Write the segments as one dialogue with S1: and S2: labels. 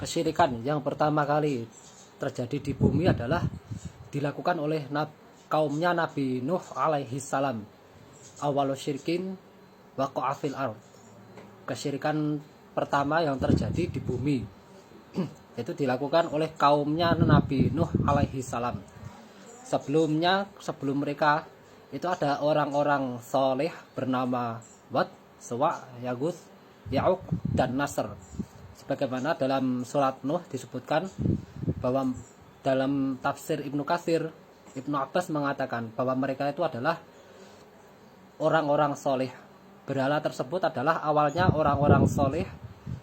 S1: Kesyirikan yang pertama kali terjadi di bumi adalah dilakukan oleh kaumnya Nabi Nuh alaihi salam. Awalu syirkin waqa'a fil ard. Kesyirikan pertama yang terjadi di bumi itu dilakukan oleh kaumnya Nabi Nuh alaihi salam. Sebelum mereka itu ada orang-orang soleh bernama Wad, Suwa, Yaguth, Ya'uq, dan Nasr. Sebagaimana dalam surat Nuh disebutkan bahwa dalam tafsir Ibnu Katsir, Ibnu Abbas mengatakan bahwa mereka itu adalah orang-orang soleh. Berhala tersebut adalah awalnya orang-orang soleh.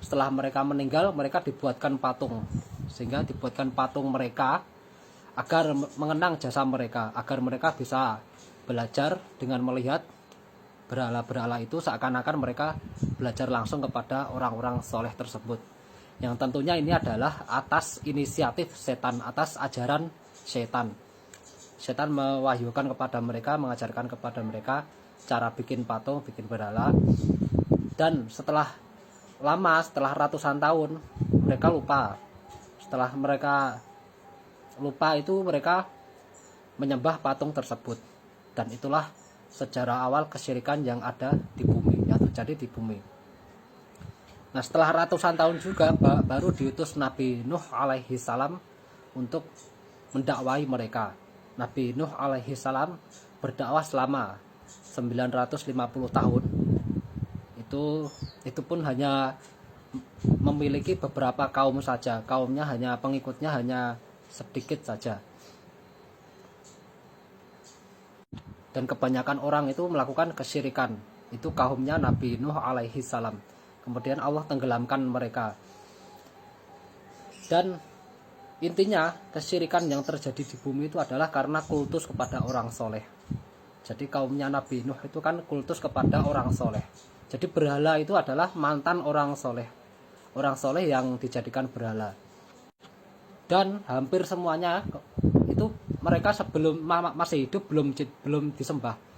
S1: Setelah mereka meninggal, mereka dibuatkan patung, sehingga dibuatkan patung mereka agar mengenang jasa mereka, agar mereka bisa belajar dengan melihat berhala-berhala itu, seakan-akan mereka belajar langsung kepada orang-orang soleh tersebut. Yang tentunya ini adalah atas inisiatif setan, atas ajaran setan. Setan mewahyukan kepada mereka, mengajarkan kepada mereka cara bikin patung, bikin berhala. Dan setelah ratusan tahun, mereka lupa. Setelah mereka lupa itu, mereka menyembah patung tersebut. Dan itulah sejarah awal kesyirikan yang ada di bumi, yang terjadi di bumi. Nah, setelah ratusan tahun juga baru diutus Nabi Nuh alaihi salam untuk mendakwai mereka. Nabi Nuh alaihi salam berdakwah selama 950 tahun. Itu pun hanya memiliki beberapa kaum saja. Pengikutnya hanya sedikit saja. Dan kebanyakan orang itu melakukan kesyirikan. Itu kaumnya Nabi Nuh alaihi salam. Kemudian Allah tenggelamkan mereka. Dan intinya kesyirikan yang terjadi di bumi itu adalah karena kultus kepada orang soleh. Jadi kaumnya Nabi Nuh itu kan kultus kepada orang soleh. Jadi berhala itu adalah mantan orang soleh. Orang soleh yang dijadikan berhala. Dan hampir semuanya itu mereka sebelum masih hidup belum disembah.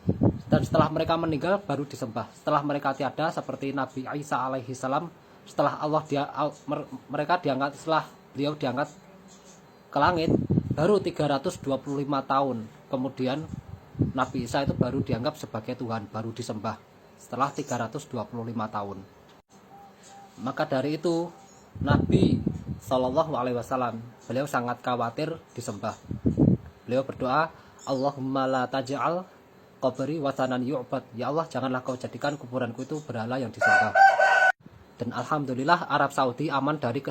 S1: Dan setelah mereka meninggal baru disembah. Setelah mereka tiada, seperti Nabi Isa alaihi salam, setelah beliau diangkat ke langit, baru 325 tahun kemudian Nabi Isa itu baru dianggap sebagai Tuhan, baru disembah setelah 325 tahun. Maka dari itu Nabi Shallallahu alaihi wasallam beliau sangat khawatir disembah. Beliau berdoa, Allahumma la taj'al qabri wasanan yu'bad. Ya Allah, janganlah kau jadikan kuburanku itu berhala yang disembah. Dan alhamdulillah Arab Saudi aman dari